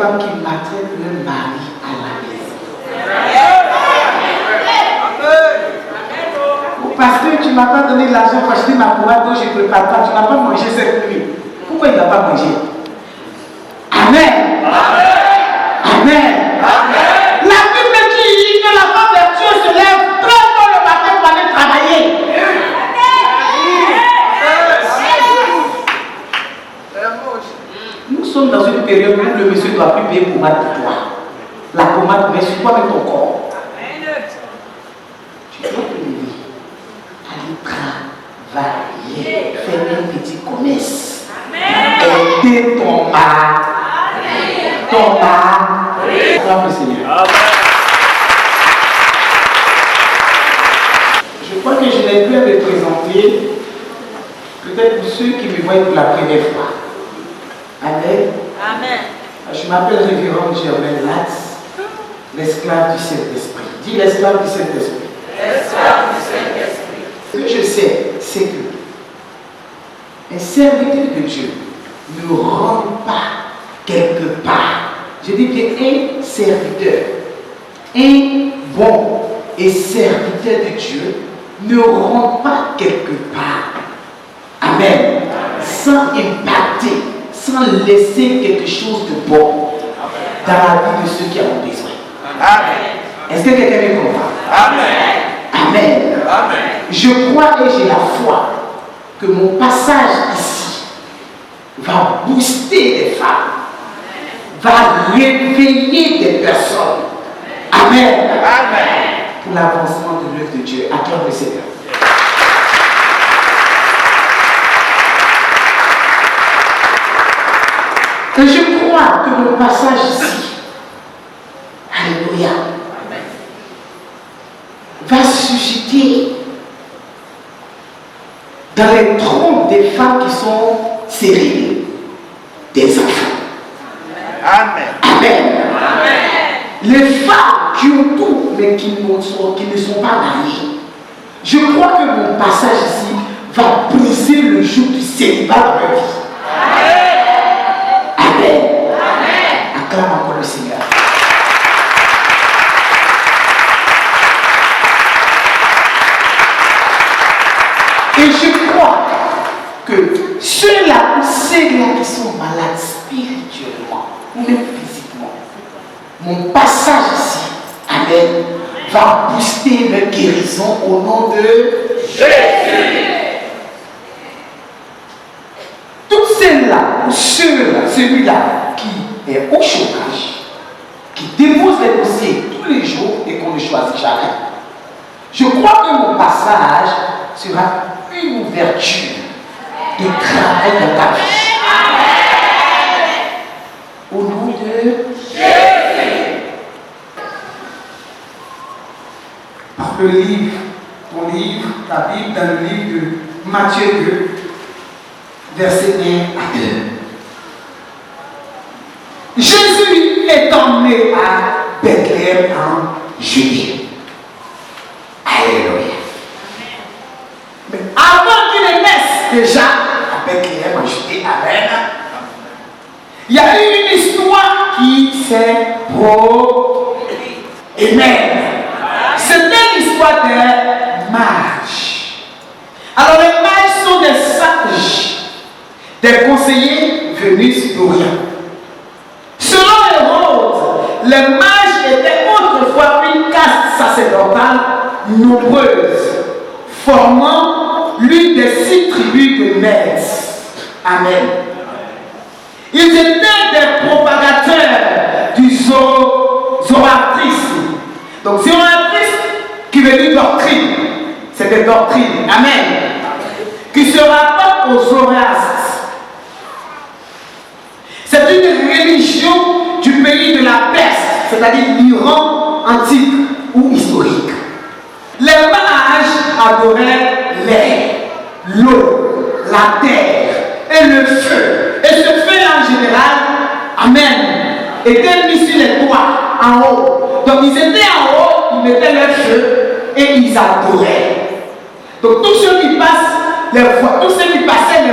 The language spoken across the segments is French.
femmes qui maltraitent leur mari à la maison. Parce que tu ne m'as pas donné de l'argent pour acheter ma pommade, donc je ne prépare pas. Tu n'as pas mangé cette nuit. Pourquoi il n'a pas mangé? Amen. Amen. La Bible dit que la femme vertueuse se lève très tôt le matin pour aller travailler. Nous sommes dans une période où le monsieur ne doit plus payer pommade pour toi. La pommade met sur toi avec ton corps. Tu dois te lever, aller travailler, faire un petit commerce, aider ton mari. Ton mari. Acclame le Seigneur. Je crois que je n'ai plus à me présenter, peut-être pour ceux qui me voient pour la première fois. Amen. Amen. Je m'appelle Révérend Germaine Latz, l'esclave du Saint-Esprit. Dis l'esclave du Saint-Esprit. L'esclave du Saint-Esprit. Ce que je sais, c'est que un serviteur de Dieu ne rentre pas quelque part. Je dis bien un serviteur, un bon et serviteur de Dieu ne rentre pas quelque part. Amen. Sans impacter, sans laisser quelque chose de bon dans la vie de ceux qui en ont besoin. Amen. Est-ce que quelqu'un me comprend? Amen. Amen. Amen. Je crois et j'ai la foi que mon passage ici va booster les femmes, va réveiller des personnes. Amen. Amen. Pour l'avancement de l'œuvre de Dieu. Acclame le Seigneur. Et je crois que mon passage ici, alléluia, va susciter dans les troncs des femmes qui sont sérieuses des enfants. Amen. Amen. Les femmes qui ont tout mais qui ne sont pas mariées. Je crois que mon passage ici va briser le joug du célibat dans leur vie. Amen. Acclame encore le Seigneur. Et je crois que ceux-là qui sont malades spirituellement ou même physiquement, mon passage ici, amen, va booster leur guérison au nom de Jésus. Toutes celles-là, ou celui-là qui est au chômage, qui dépose les dossiers tous les jours et qu'on ne choisit jamais, je crois que mon passage sera une ouverture de travail dans ta vie. Au nom de Jésus. Par le livre, ton livre, ta Bible, dans le livre de Matthieu 2, verset 1 à 2. Jésus est emmené à Bethléem en Judée. Alléluia. Mais avant qu'il ne naisse, déjà, à Bethléem en Judée, amen, il y a eu une histoire qui s'est produite. Amen. C'était l'histoire des mages. Alors les mages sont des sages, des conseillers venus d'Orient. Selon Hérode, les mages étaient autrefois une caste sacerdotale nombreuse, formant l'une des 6 tribus de Mèdes. Amen. Ils étaient des propagateurs du zoroastrisme. Donc zoroastrisme qui veut dire doctrine. C'est des doctrines. Amen. Qui se rapporte aux Zoroastes. C'est une religion du pays de la Perse, c'est-à-dire l'Iran antique ou historique. Les mages adoraient l'air, l'eau, la terre et le feu. Et ce feu en général, amen, était mis sur les toits en haut. Donc ils étaient en haut, ils mettaient leur feu et ils adoraient. Donc tous ceux qui passaient les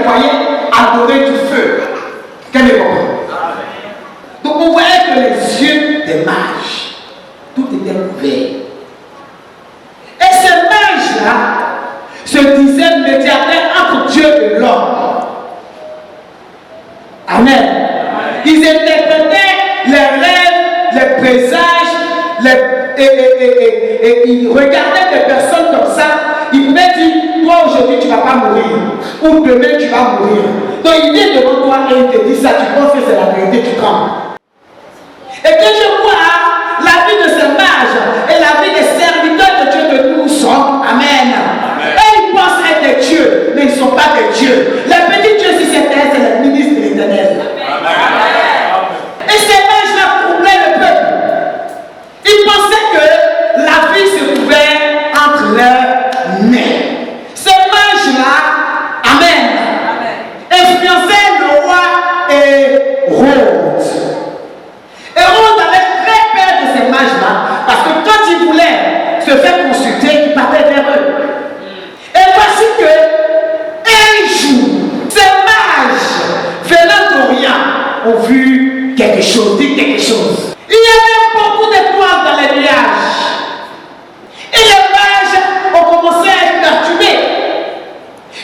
voyaient adorer du feu. Quel est bon? Donc on voyait que les yeux des mages, tout était couvert. Et ces mages-là se disaient médiateurs entre Dieu et l'homme. Amen. Ils interprétaient les rêves, les présages, et ils regardaient des personnes comme ça. Ils pouvaient dire, toi aujourd'hui tu ne vas pas mourir, ou demain tu vas mourir. Donc il vient devant toi et il te dit ça, tu penses que c'est la vérité, tu trembles. Et que je vois la vie de ces mages et la vie des serviteurs de Dieu que nous sommes, amen. Et ils pensent être des dieux, mais ils ne sont pas des dieux. Les petits dieux sur cette terre, c'est les ministres de l'Éternel. Et ces mages-là troublaient le peuple. Ils pensaient que la vie se trouvait entre leurs mains. Ces mages-là, amen, influençaient le roi Hérode. Hérode avait très peur de ces mages-là, parce que quand il voulait se faire consulter, il partait vers eux. Et voici que un jour, ces mages venant d'Orient ont vu quelque chose, dit quelque chose. Il y avait beaucoup d'étoiles dans les nuages. Et les mages ont commencé à être perturbés.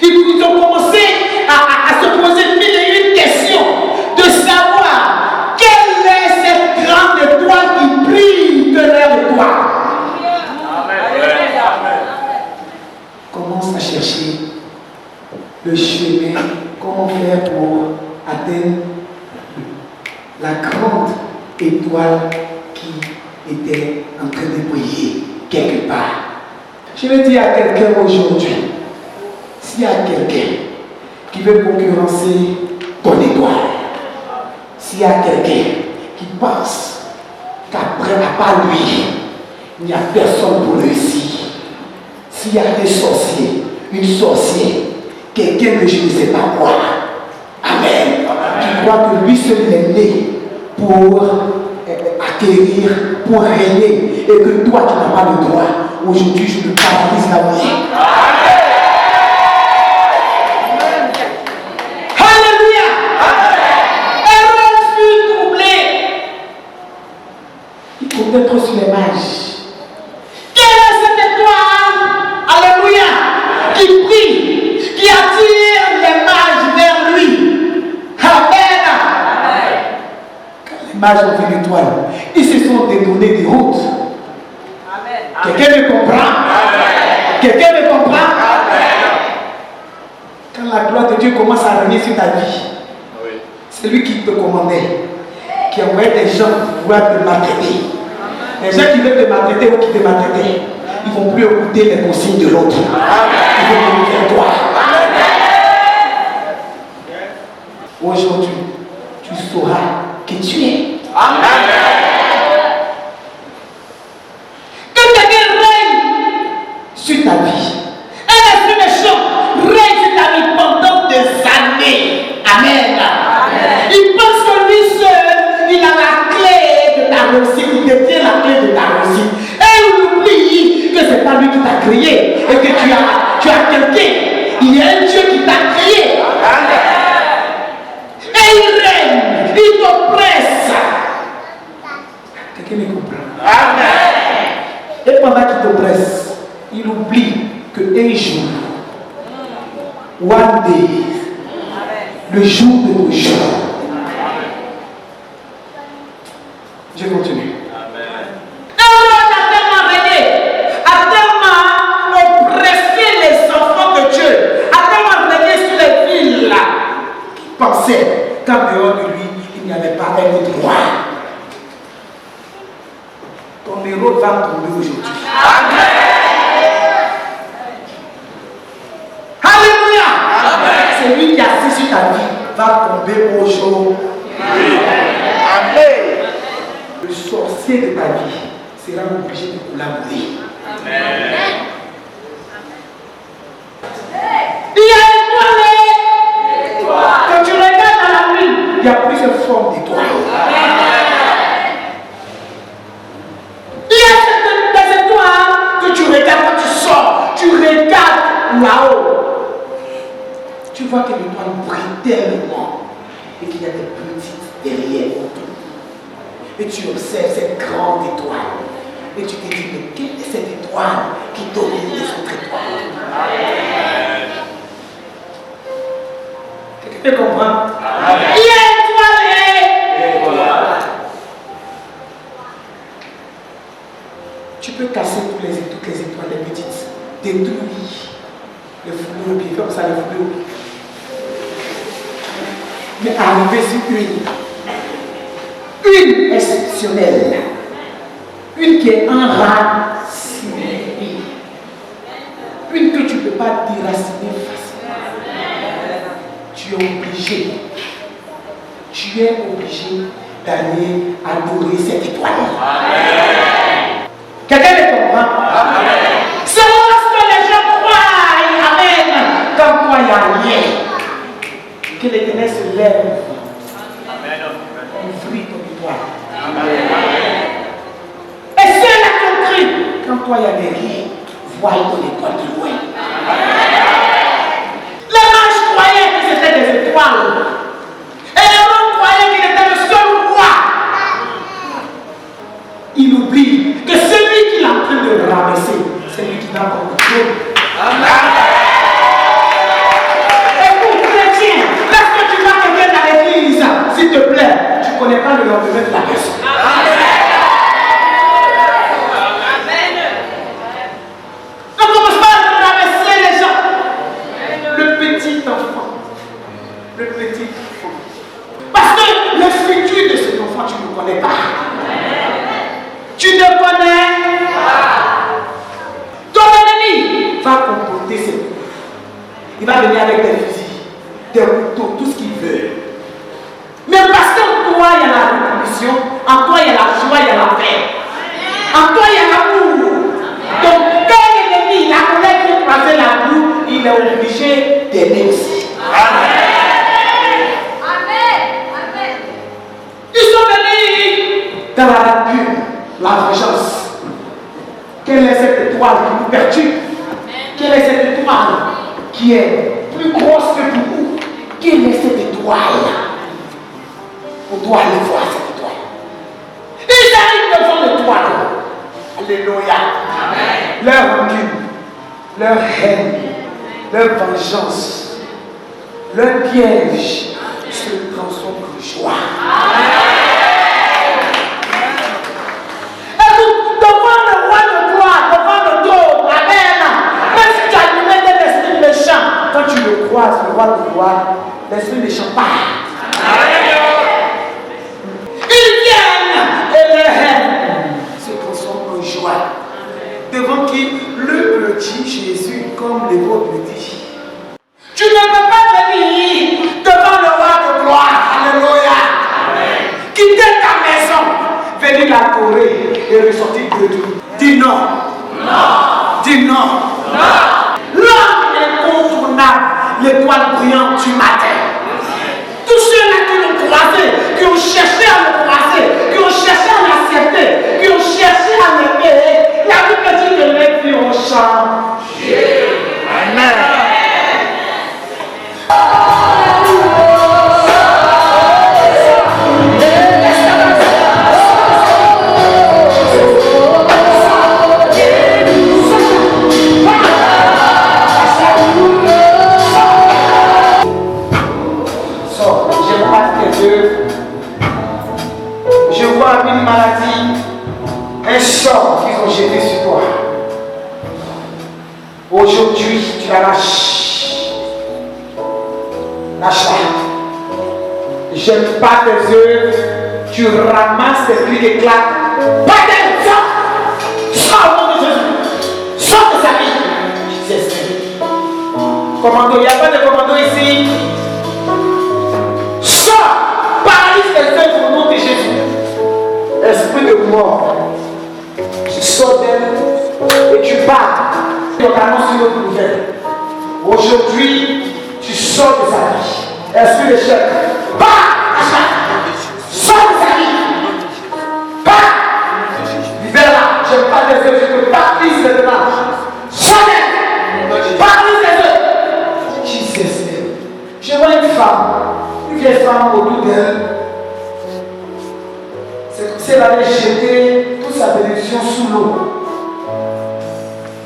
Ils ont commencé à se poser mille et une questions de savoir quelle est cette grande étoile qui brille de leur étoile. Commence à chercher le chemin, comment faire pour atteindre la grande étoile qui était en train de briller quelque part. Je vais dire à quelqu'un aujourd'hui, s'il y a quelqu'un qui veut concurrencer ton étoile, s'il y a quelqu'un qui pense qu'après, à part lui, il n'y a personne pour réussir, s'il y a des sorciers, une sorcière, quelqu'un que je ne sais pas quoi, amen, qui croit que lui seul est né pour acquérir, pour régner, et que toi tu n'as pas le droit. Aujourd'hui, je te paralyse la vie. Alléluia. Hérode fut troublé. Il comptait trop sur les mages. Quelle est cette étoile, alléluia, qui brille, qui attire les mages vers lui? Amen. Quand les mages ont vu l'étoile, ils se sont détournés des routes. Quelqu'un me comprend? Quelqu'un me comprend? Quand la gloire de Dieu commence à régner sur ta vie, c'est lui qui te commandait, qui envoyait des gens pour pouvoir te maltraiter. Les gens qui veulent te maltraiter ou qui te maltraiter, ils ne vont plus écouter les consignes de l'autre. Ils vont venir vers toi. Aujourd'hui, tu sauras qui tu es. Que quelqu'un règne sur ta vie. Un esprit méchant règne sur ta vie pendant des années. Amen. Il pense que lui seul, il a la clé de ta réussite. Il détient la clé de ta réussite. Et il oublie que ce n'est pas lui qui t'a créé. Et que tu as quelqu'un. Il y a un Dieu qui t'a créé. Et il règne. Il t'oppresse. Quelqu'un me comprend? Et pendant qu'il t'oppresse, il oublie qu'un jour, one day, le jour de nos jours, je continue. Hérode a tellement régné, a tellement oppressé les enfants de Dieu, a tellement régné sur les villes là, qui pensaient qu'en dehors de lui, il n'y avait pas un autre roi. Ton Hérode va tomber aujourd'hui. Alléluia. C'est lui qui assis sur ta vie va tomber aujourd'hui. Amen. Le sorcier de ta vie sera obligé de collaborer. Amen. Il y a une étoile. Quand tu regardes dans la nuit, il y a plusieurs formes d'étoiles. Il y a des étoiles que tu regardes quand tu sors. Tu regardes là-haut. Tu vois que l'étoile brille tellement et qu'il y a des petites derrière autour. Et tu observes cette grande étoile. Et tu te dis, mais quelle est cette étoile qui domine les autres étoiles? Quelqu'un peut comprendre? Qui est étoilé? Tu peux casser toutes les étoiles, les petites, détruire les foulées au pied, comme ça, les foulées au pied. Mais arriver sur une exceptionnelle, une qui est enracinée, une que tu ne peux pas déraciner facilement. Tu es obligé d'aller adorer cette étoile. Quelqu'un me comprend? C'est lorsque les gens croient, amen, comme toi il y a rien, que l'Éternel se lève, ouvrir ton étoile. Et ceux-là qui ont cru, quand toi il y a des rien, voient ton étoile de loin. Les mages croyaient que c'était des étoiles. Et les hommes croyaient qu'il était le seul roi. Il oublie que celui qui est en train de ramasser, c'est lui qui va contrôler. Écoute, chrétien, lorsque tu vas quelqu'un dans l'église, s'il te plaît, tu ne connais pas le lendemain de la personne. Ne commence pas à ramasser les gens. Le petit enfant. Parce que le futur de cet enfant, tu ne le connais pas. Tu ne connais pas. Ton ennemi va comporter ses coups. Il va venir avec des fusils, des couteaux, tout ce qu'il veut. Mais parce qu'en toi, il y a la révolution, en toi, il y a la joie, il y a la paix. En toi, il y a l'amour. Donc, quand l'ennemi, la colère qui croisait la boue, il est obligé d'aimer aussi. Ils sont venus dans la rancune, la vengeance. Quelle est cette étoile qui nous perturbe? Quelle est cette étoile qui est plus grosse que nous? Quelle est cette étoile? On doit aller voir cette étoile. Ils arrivent devant l'étoile. Alléluia. Leur rancune, leur haine, leur vengeance, leur piège se transforme en joie. Devant le roi de gloire, devant le trône, amen. Même si tu as animé d'un esprit méchant, quand tu le croises, le roi de gloire, l'esprit méchant part. Ils viennent et leur haine se transforme en joie. Devant qui le petit Jésus, comme les vôtres le disent. Tu ne peux pas venir devant le roi de gloire, alléluia. Quitter ta maison, venir l'adorer et ressortir de tout. Dis non. Dis non. L'homme incontournable, l'étoile brillante du matin. Tous ceux-là qui l'ont croisé, qui ont cherché à le croiser, qui ont cherché à l'accepter, qui ont cherché à l'aimer, la Bible dit que les filles ont changé. Amen. Je vois une maladie, un sort qu'ils ont jeté sur toi. Aujourd'hui, tu la lâches. Lâche-la. J'aime pas tes œuvres. Tu ramasses tes pluies d'éclat. Pas de sang. Sors au nom de Jésus. Sors de sa vie. C'est ça. Commando, il n'y a pas de commando ici. Sors. Paralyse tes œuvres au nom de Jésus. Esprit de mort. Tu sors d'elle et tu pars. Et on t'annonce une autre nouvelle. Aujourd'hui, tu sors de sa vie. Esprit d'échec. Pars! Sors de sa vie. Pars! Libère-la. Je n'aime pas tes œuvres. Je ne baptise maintenant. Sors d'elle. Paralyse tes œuvres. Jesus name. Je vois une femme. Une vieille femme autour d'elle. C'est Jésus allait jeter toute sa bénédiction sous l'eau.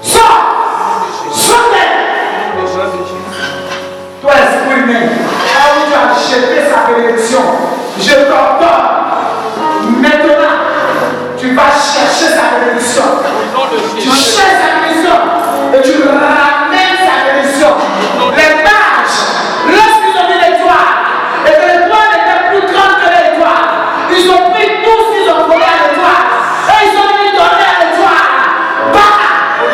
Sors! Sortez! Toi, esprit humain, là où tu as jeté sa bénédiction, je t'ordonne. Maintenant, tu vas chercher sa bénédiction. Tu cherches sa bénédiction et tu ramènes sa bénédiction. Les mages, lorsqu'ils ont vu l'étoile, et que l'étoile était plus grande que l'étoile, ils ont pris tout ce qu'ils ont volé à l'étoile et ils ont mis donner à l'étoile. Au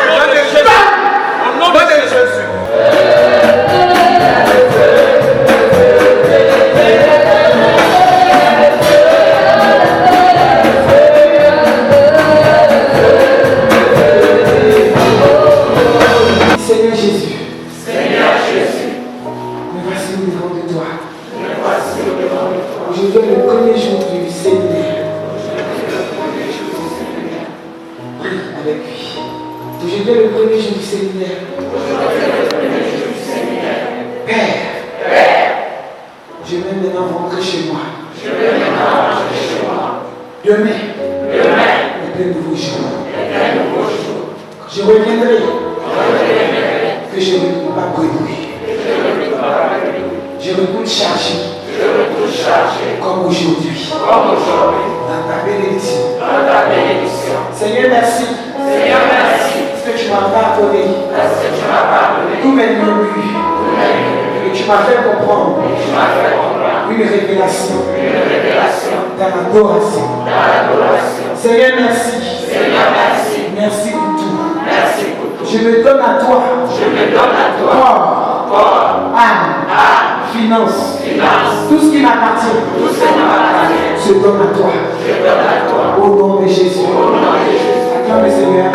nom de Jésus. Seigneur Jésus, me voici au-devant de toi. Je viens le premier jour du séminaire. Prie avec lui. Je viens le premier jour du séminaire. Père, je vais maintenant rentrer chez moi. Demain est un nouveau jour. Je reviendrai. Que je ne retourne pas bredouille. Je retourne chargé. Comme aujourd'hui. Dans ta bénédiction. Seigneur, merci. Parce que tu m'as pardonné. Tous mes murmures. Et tu m'as fait comprendre. Une révélation. Dans l'adoration. Seigneur, merci. Merci pour tout. Je me donne à toi. Corps, âme, finance. Tout ce qui m'appartient. Je donne à toi. Au nom de Jésus. Acclame le Seigneur.